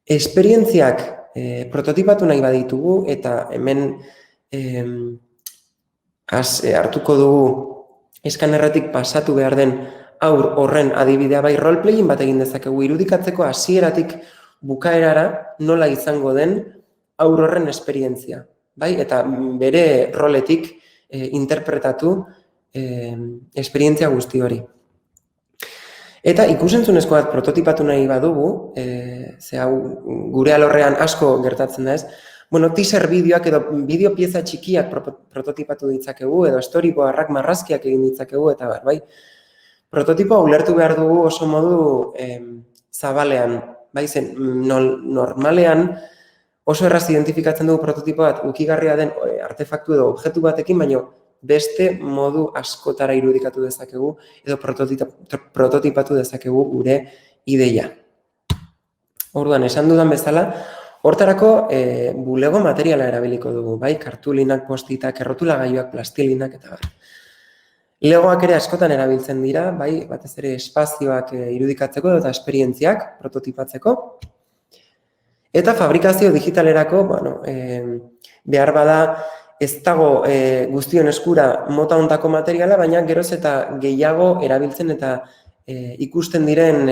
Esperientziak prototipatu nahi baditugu eta hemen hartuko dugu eskanerratik pasatu behar den haur horren adibidea, bai, roleplaying bat egin dezakegu irudikatzeko hasieratik bukaerara nola izango den haur horren esperientzia, bai, eta bere roletik interpretatu esperientzia guzti hori. Eta ikusentzunezko bat prototipatu nahi badugu, gure alorrean asko gertatzen da ez, bueno, teaser bideoak edo bideo pieza txikiak prototipatu ditzakegu, edo storyboardak marrazkiak egin ditzakegu, eta bai, prototipoa ulertu behar dugu oso modu zabalean, bai, zen normalean oso erraz identifikatzen dugu prototipo bat ukigarria den artefaktu edo objektu batekin, baina beste modu askotara irudikatu dezakegu edo prototipatu dezakegu gure ideia. Orduan, esan dudan bezala, hortarako bulego materiala erabiliko dugu, bai, kartulinak, postitak, errotulagailuak, plastilinak eta bar. Legoak ere askotan erabiltzen dira, bai, batez ere espazioak irudikatzeko eta esperientziak prototipatzeko. Eta fabrikazio digitalerako, bueno, behar bada ez dago guztion eskura mota hontako materiala, baina geroz eta gehiago erabiltzen eta ikusten diren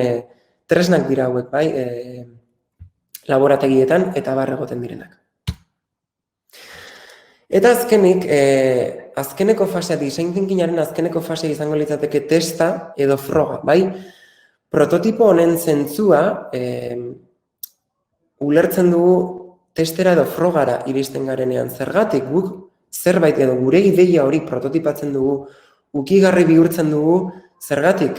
tresnak dira hauek, bai, laborategietan eta bar egoten direnak. Eta azkenik, azkeneko fasea, design thinkingaren azkeneko fasea izango litzateke testa edo froga, bai? Prototipo honen zentzua ulertzen dugu testera edo frogara iristen garenean. Zergatik guk zerbait edo gure ideia hori prototipatzen dugu, ukigarri bihurtzen dugu, zergatik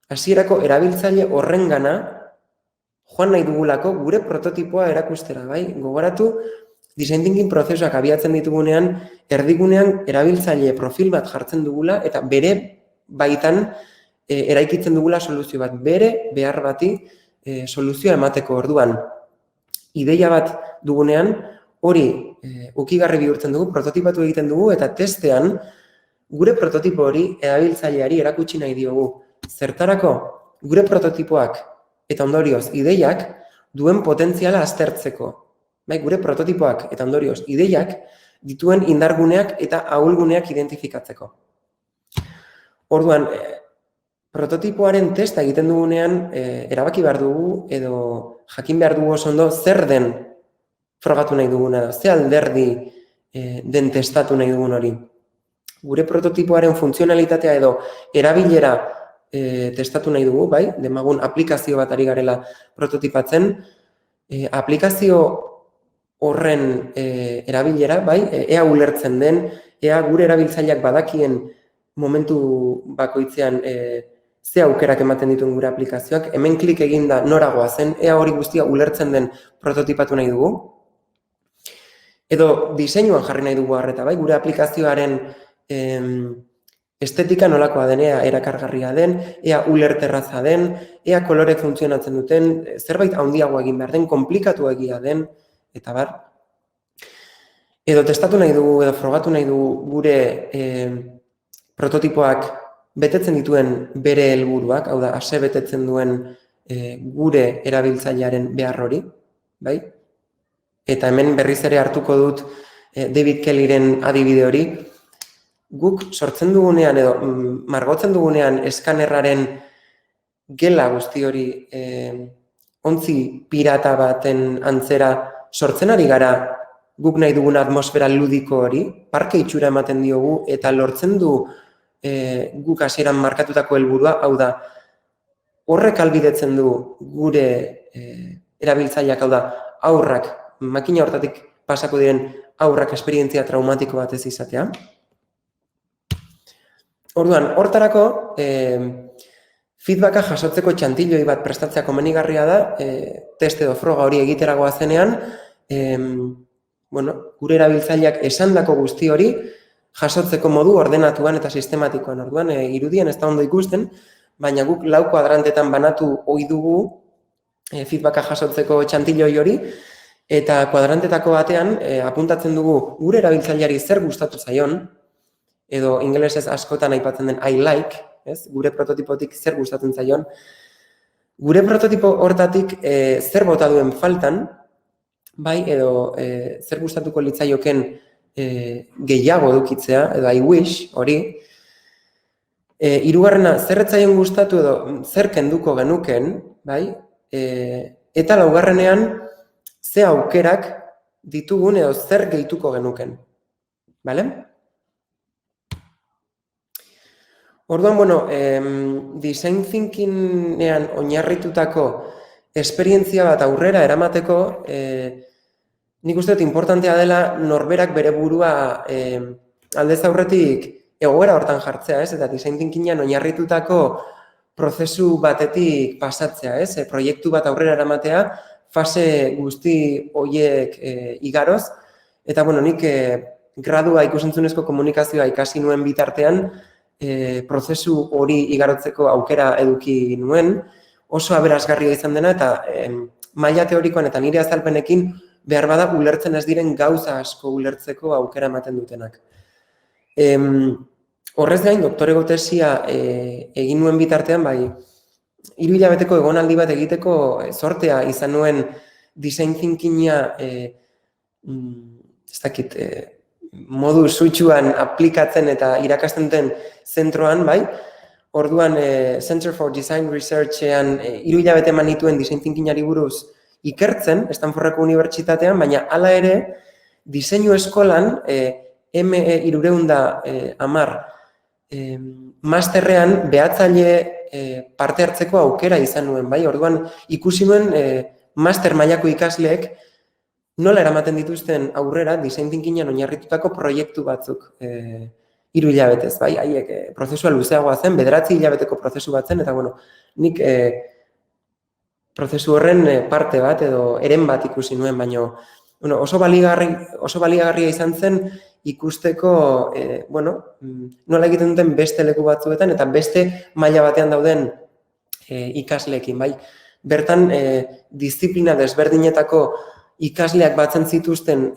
hasierako erabiltzaile horrengana joan nahi dugulako gure prototipoa erakustera, bai? Gogoratu, design thinking prozesuak abiatzen ditugunean, erdigunean erabiltzaile profil bat jartzen dugula eta bere baitan eraikitzen dugula soluzio bat, bere behar bati soluzioa emateko. Orduan. Ideia bat dugunean, hori ukigarri bihurtzen dugu, prototipatu egiten dugu eta testean gure prototipo hori erabiltzaileari erakutsi nahi diogu. Zertarako gure prototipoak eta ondorioz ideiak duen potentziala aztertzeko. Bai, gure prototipoak eta ondorioz ideiak dituen indarguneak eta ahulguneak identifikatzeko. Orduan, prototipoaren testa egiten dugunean erabaki behar dugu edo jakin behar dugu oso ondo zer den frogatu nahi duguna da, ze alderdi den testatu nahi dugun hori. Gure prototipoaren funtzionalitatea edo erabilera testatu nahi dugu, bai, demagun aplikazio bat ari garela prototipatzen, aplikazio horren erabilera, bai, ea ulertzen den, ea gure erabiltzaileak badakien momentu bakoitzean ze aukerak ematen dituen gure aplikazioak, hemen klik eginda noragoa zen, ea hori guztia ulertzen den prototipatu nahi dugu. Edo diseinuan jarri nahi dugu harreta, bai, gure aplikazioaren estetika nolakoa den, ea erakargarria den, ea ulerterraza den, ea kolorek funtzionatzen duten, zerbait handiagoa egin behar den, komplikatu egia den, eta bar. Edo testatu nahi dugu, edo frogatu nahi dugu gure prototipoak betetzen dituen bere helburuak, hau da, ase betetzen duen gure erabiltzailearen behar hori, bai? Eta hemen berriz ere hartuko dut David Kellyren adibide hori, guk sortzen dugunean edo margotzen dugunean eskanerraren gela guzti hori ontzi pirata baten antzera sortzen ari gara guk nahi dugun atmosfera ludiko hori, parke itxura ematen diogu eta lortzen du guk hasieran markatutako helburua, hau da, horrek ahalbidetzen du gure erabiltzaileak, hau da, haurrak, makina hortatik pasako diren haurrak esperientzia traumatiko bat ez izatea. Orduan, hortarako, feedbacka jasotzeko txantilloi bat prestatzea komenigarria da, test edo froga hori egiteragoa zenean, gure erabiltzaileak esandako guzti hori jasotzeko modu ordenatuan eta sistematikoan. Orduan, irudien ez da ondo ikusten, baina guk 4 kuadrantetan banatu ohi dugu feedbacka jasotzeko txantilloi hori, eta kuadrantetako batean apuntatzen dugu gure erabiltzaileari zer gustatu zaion, edo ingelesez askotan aipatzen den I like, gure prototipotik zer gustatzen zaion, gure prototipo hortatik zer bota duen faltan, bai, edo zer gustatuko litzaioken gehiago edukitzea, edo I wish hori, hirugarrena zer ez zaion gustatu edo zer kenduko genuken, bai, eta laugarrenean ze aukerak ditugun edo zer gehituko genuken, bale? Orduan, design thinkingean oinarritutako esperientzia bat aurrera eramateko, nik uste dut importantea dela norberak bere burua aldez aurretik egoera hortan jartzea, eta design thinkingean oinarritutako prozesu batetik pasatzea, proiektu bat aurrera eramatea, fase guzti horiek igaroz, eta nik gradua ikusentzunezko komunikazioa ikasi nuen bitartean, prozesu hori igarotzeko aukera eduki nuen, oso aberasgarria izan dena, eta maila teorikoan eta nire azalpenekin behar bada ulertzen ez diren gauza asko ulertzeko aukera ematen dutenak. Horrez gain, doktorego tesia egin nuen bitartean, 3 hilabeteko egonaldi bat egiteko sortea izan nuen design thinkinga modu suitsuan aplikatzen eta irakasten duten zentroan, bai? Orduan, Center for Design Researchean 3 hilabete eman nituen design thinkingari buruz ikertzen, Stanfordeko unibertsitatean, baina hala ere, diseinu eskolan ME310 masterrean behatzaile parte hartzeko aukera izan nuen, bai? Orduan, ikusi nuen master mailako ikasleek nola eramaten dituzten aurrera design thinkingean oinarritutako proiektu batzuk 3 hilabetez, bai? Haiek prozesua luzeagoa zen, 9 hilabeteko prozesu bat zen, eta nik prozesu horren parte bat edo eren bat ikusi nuen, baina oso baliagarria izan zen ikusteko, nola egiten duten beste leku batzuetan eta beste maila batean dauden ikasleekin, bai? Bertan, disiplina desberdinetako ikasleak batzen zituzten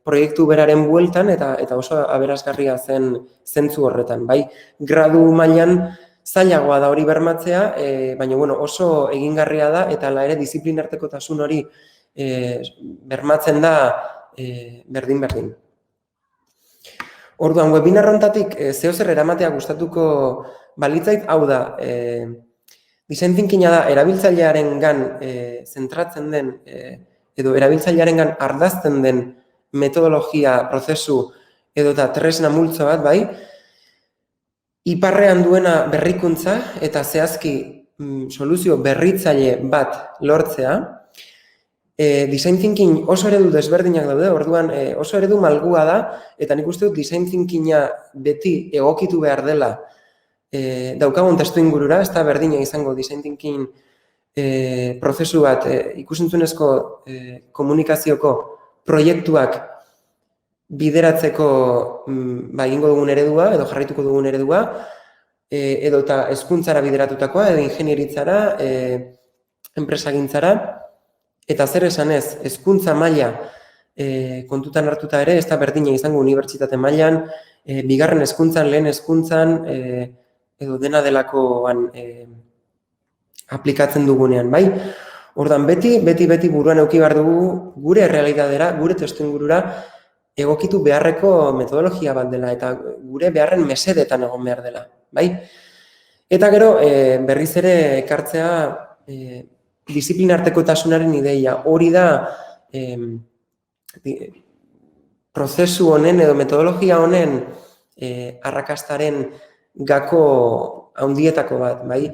proiektu beraren bueltan eta oso aberasgarria zen zentzu horretan, bai? Gradu mailan zailagoa da hori bermatzea, baina oso egingarria da eta hala ere disiplinartekotasun hori bermatzen da berdin-berdin. Orduan, webinar honetatik zeozer eramatea gustatuko balitzait, hau da, design thinkinga da erabiltzailearengan zentratzen den edo erabiltzailearengan ardazten den metodologia, prozesu edo eta tresna multzo bat, bai, iparrean duena berrikuntza eta zehazki soluzio berritzaile bat lortzea. Design thinking oso eredu desberdinak daude, orduan oso eredu malgua da, eta nik uste dut design thinkinga beti egokitu behar dela daukagun testu ingurura, ez da berdina izango design thinking prozesu bat ikusentzunezko komunikazioko proiektuak bideratzeko egingo dugun eredua edo jarraituko dugun eredua, edo eta hezkuntzara bideratutakoa, edo ingenieritzara, enpresagintzara, eta zer esanez, hezkuntza maila kontutan hartuta ere, ez da berdina izango unibertsitate mailan, bigarren hezkuntzan, lehen hezkuntzan, edo dena delakoan aplikatzen dugunean, bai? Ordan beti buruan eduki behar dugu gure errealitatea, gure testuingurura egokitu beharreko metodologia bat dela eta gure beharren mesedetan egon behar dela, bai? Eta gero, berriz ere ekartzea disiplinartekotasunaren ideia. Hori da prozesu honen edo metodologia honen arrakastaren gako handietako bat, bai?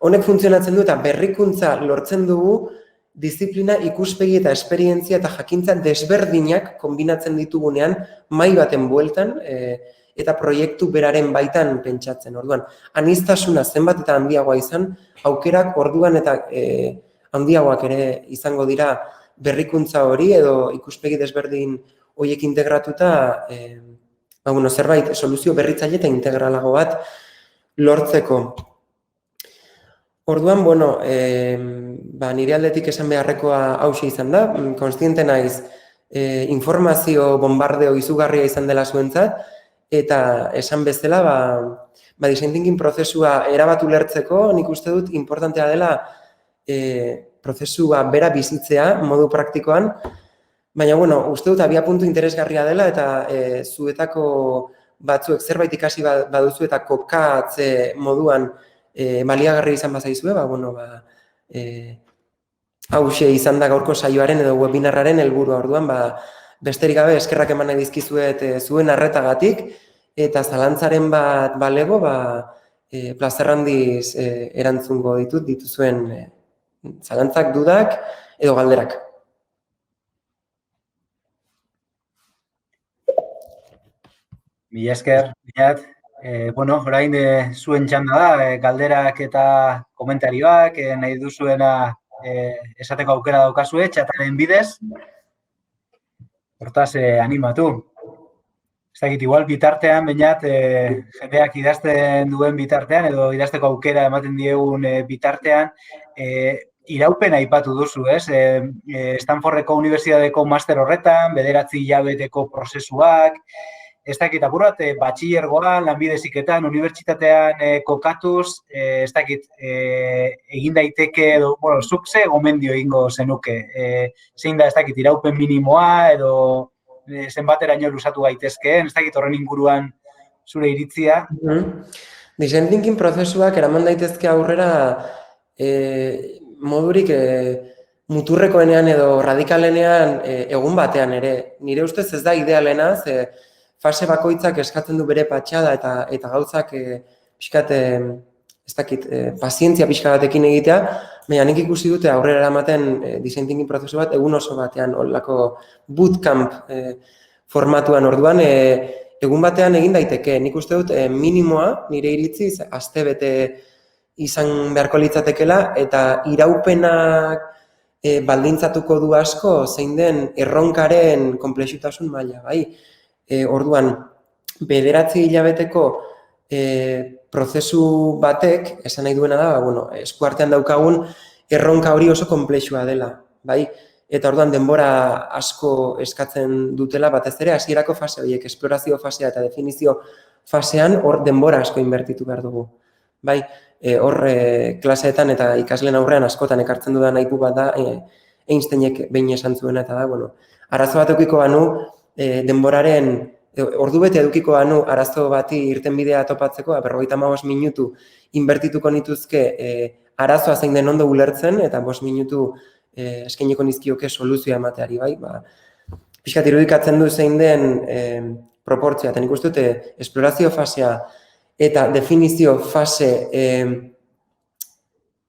Honek funtzionatzen du eta berrikuntza lortzen dugu disiplina, ikuspegi eta esperientzia eta jakintza desberdinak kombinatzen ditugunean mahai baten bueltan eta proiektu beraren baitan pentsatzen. Orduan, aniztasuna zenbat eta handiagoa izan, aukerak orduan eta handiagoak ere izango dira berrikuntza hori edo ikuspegi desberdin horiek integratuta zerbait soluzio berritzaile eta integralago bat lortzeko. Orduan, nire aldetik esan beharrekoa hauxe izan da, kontziente naiz informazio bombardeo izugarria izan dela zuentzat, eta esan bezala, design thinking prozesua erabat ulertzeko, nik uste dut importantea dela prozesua bera bizitzea modu praktikoan, baina, uste dut abiapuntu interesgarria dela eta zuetako batzuek zerbait ikasi baduzu eta kokatze moduan baliagarri izan bazaizue, hauxe izan da gaurko saioaren edo webinarraren helburua. Orduan, besterik gabe eskerrak eman nahi dizkizuet zuen arretagatik eta zalantzaren bat balego, plazer handiz erantzungo dituzuen zalantzak, dudak edo galderak. Mila esker, Bilat. Orain zuen txanda da, galderak eta komentarioak, nahi duzuena esateko aukera daukazue, txataren bidez. Hortaz, animatu. Ez dakit, igual bitartean, Beñat, jendeak idazten duen bitartean, edo idazteko aukera ematen diegun bitartean, iraupena aipatu duzu, ez? Stanfordeko unibertsitateko master horretan, 9 hilabeteko prozesuak, ez dakit, apurat, batxilergoan, lanbide heziketan, unibertsitatean kokatuz, ez dakit, egin daiteke edo, zuk ze gomendio egingo zenuke. Zein da, ez dakit, iraupen minimoa edo zenbateraino luzatu gaitezkeen, ez dakit, horren inguruan zure iritzia. Design thinking prozesuak eraman daitezke aurrera modurik muturrekoenean edo radikalenean egun batean ere. Nire ustez ez da idealena, fase bakoitzak eskatzen du bere patxada eta gauzak pixkat, ez dakit, pazientzia pixka batekin egitea, baina nik ikusi dute aurrera eramaten design thinking prozesu bat egun oso batean, holako bootcamp formatuan. Orduan, egun batean egin daiteke, nik uste dut minimoa, nire iritziz, astebete izan beharko litzatekela, eta iraupenak baldintzatuko du asko zein den erronkaren konplexutasun maila, bai? Orduan, 9 hilabeteko prozesu batek, esan nahi duena da, eskuartean daukagun erronka hori oso konplexua dela, bai? Eta orduan denbora asko eskatzen dutela, batez ere, hasierako fase horiek, esplorazio fasea eta definizio fasean, hor denbora asko inbertitu behar dugu, bai? Hor klaseetan eta ikasleen aurrean askotan ekartzen dudan aipu bat da, Einsteinek behin esan zuena, eta da, arazo bat edukiko banu, denboraren, ordu bete edukiko banu arazo bati irtenbidea topatzeko, 55 minutu inbertituko nituzke arazoa zein den ondo ulertzen, eta 5 minutu eskainiko nizkioke soluzioa emateari, bai? Pixkat irudikatzen du zein den proportzia, eta nik uste dute esplorazio fasea eta definizio fase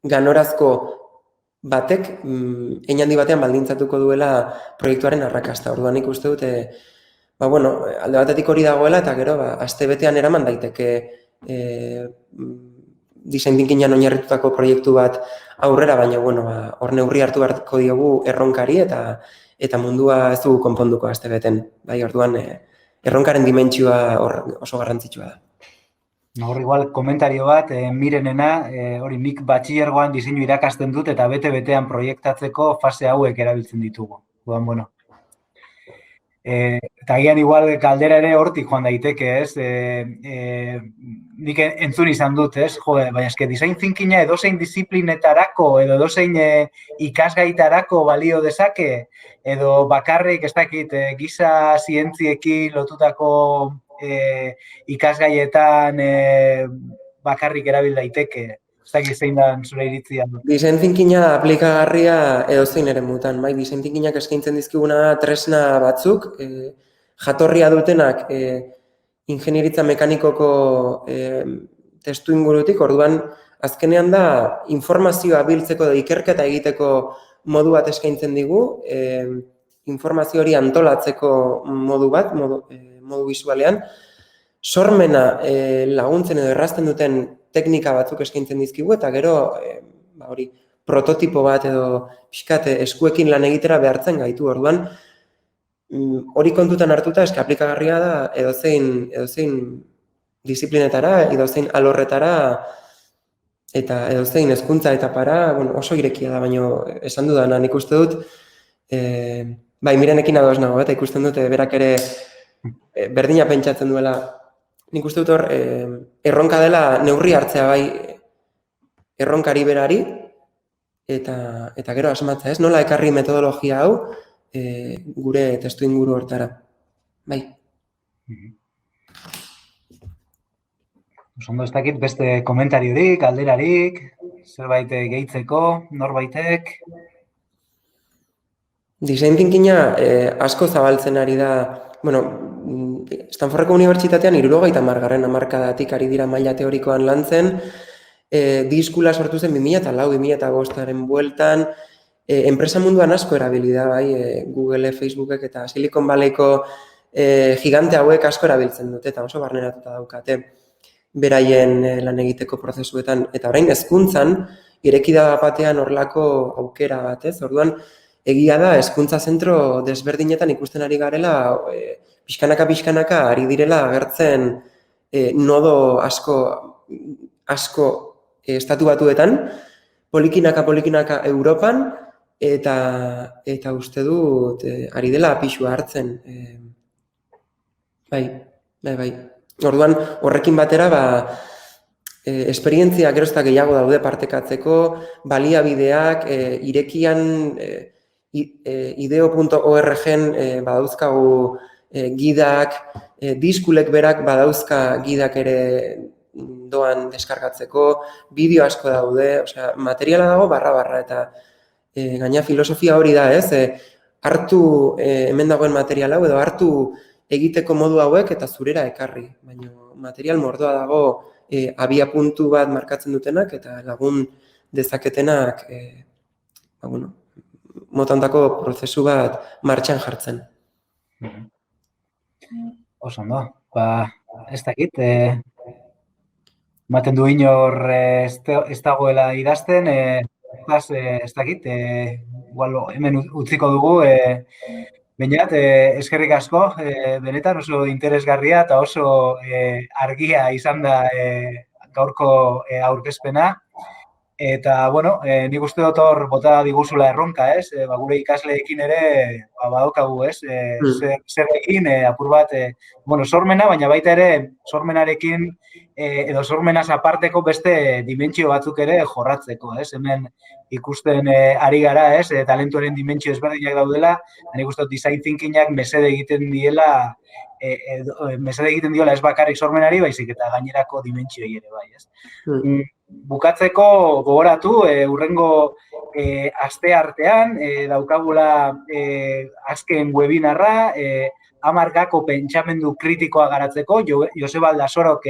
ganorazko batek hein handi batean baldintzatuko duela proiektuaren arrakasta. Orduan nik uste dute, alde batetik hori dagoela eta gero astebetean eraman daiteke design thinkingan oinarritutako proiektu bat aurrera, baina hor neurri hartu beharko diogu erronkari eta eta mundua ez du konponduko astebeten. Bai, orduan, erronkaren dimentsioa oso garrantzitsua da. Hor igual komentario bat, Mirenena, hori nik batxilergoan diseinu irakasten dut eta bete-betean proiektatzeko fase hauek erabiltzen ditugu. Bueno. Eta gian igual galdera ere hortik joan daiteke, ez? Nik entzun izan dut, ez? Baina eske design thinkinga edozein disiplinetarako edo edozein ikasgaitarako balio dezake, edo bakarrik, ez dakit, giza zientziekin lotutako ikasgaietan bakarrik erabil daiteke. Ez dakit zein da zure iritzia. Design thinkinga aplikagarria edozein eremutan, bai, design thinkingak eskaintzen dizkiguna tresna batzuk, jatorria dutenak ingenieritza mekanikoko testu ingurutik, orduan azkenean da informazioa biltzeko edo ikerketa egiteko modu bat eskaintzen digu, informazio hori antolatzeko modu bat, modu bisualean, sormena laguntzen edo errazten duten teknika batzuk eskaintzen dizkigu, eta gero hori prototipo bat edo pixkat eskuekin lan egitera behartzen gaitu, orduan hori kontutan hartuta eske aplikagarria da edozein disiplinetara, edozein alorretara eta edozein hezkuntza etapara, oso irekia da, baina esan dudana, nik uste dut, bai, Mirenekin ados nago, eta ikusten dute berak ere berdina pentsatzen duela. Nik uste dut hor, erronka dela neurri hartzea bai erronkari berari, eta gero asmatza, ez? Nola ekarri metodologia hau gure testu inguru hortara. Bai. Ondo ez dakit beste komentariorik, galderarik, zerbait gehitzeko, norbaitek. Design thinkinga asko zabaltzen ari da, Stanfordeko Unibertsitatean 70. hamarkadatik ari dira maila teorikoan lantzen, diskula sortu zen 2004-2005 bueltan, enpresa munduan asko erabili da, bai, Google, Facebookek eta Silicon Valleyko gigante hauek asko erabiltzen dute, eta oso barneratuta daukate beraien lan egiteko prozesuetan, eta orain hezkuntzan ireki da batean horlako aukera bat, ez? Orduan, egia da, hezkuntza zentro desberdinetan ikusten ari garela, pixkanaka ari direla agertzen nodo asko estatu batuetan, polikinaka Europan, eta uste dut ari dela pixua hartzen. Bai. Orduan, horrekin batera, esperientzia gero eta gehiago daude partekatzeko, baliabideak, irekian ideo.org-en badauzkagu gidak, diskulek berak badauzka gidak ere doan deskargatzeko, bideo asko daude, materiala dago barra, eta gaina filosofia hori da, ez? Hartu hemen dagoen material hau, edo hartu egiteko modu hauek eta zurera ekarri, baina material mordoa dago abia puntu bat markatzen dutenak eta lagun dezaketenak motantako prozesu bat martxan jartzen. Oso ondo, ez dakit, ematen du inor ez dagoela idazten, ez dakit, hemen utziko dugu, bainat, eskerrik asko, benetan oso interesgarria eta oso argia izan da gaurko aurkezpena. Eta, nik uste dut hor bota diguzula erronka, ez? Gure ikasleekin ere badaukagu, ez? Zer egin, apur bat, sormena, baina baita ere sormenarekin edo sormenaz aparteko beste dimentsio batzuk ere jorratzeko, ez? Hemen ikusten ari gara, ez? Talentuaren dimentsio ezberdinak daudela, nik uste dut design thinkingak mesede egiten diola ez bakarrik sormenari, baizik eta gainerako dimentsioi ere bai, ez? Bukatzeko gogoratu, urrengo aste artean daukagula azken webinarra, 10 gako pentsamendu kritikoa garatzeko, Joseba Aldasorok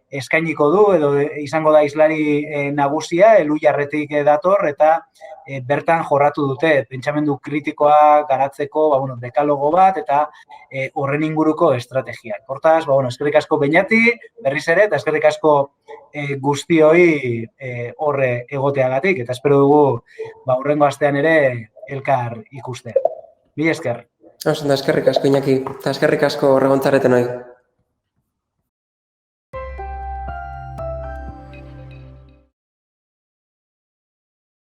eskainiko du, edo izango da hizlari nagusia, Elhuyarretik dator, eta bertan jorratu dute pentsamendu kritikoa garatzeko dekalogo bat, eta horren inguruko estrategiak. Hortaz, eskerrik asko Beñati, berriz ere, eta eskerrik asko guztioi horre egoteagatik, eta espero dugu urrengo astean ere elkar ikustea. Mila esker. Oso, eskerrik asko Iñaki, eta eskerrik asko horregontzareten hori.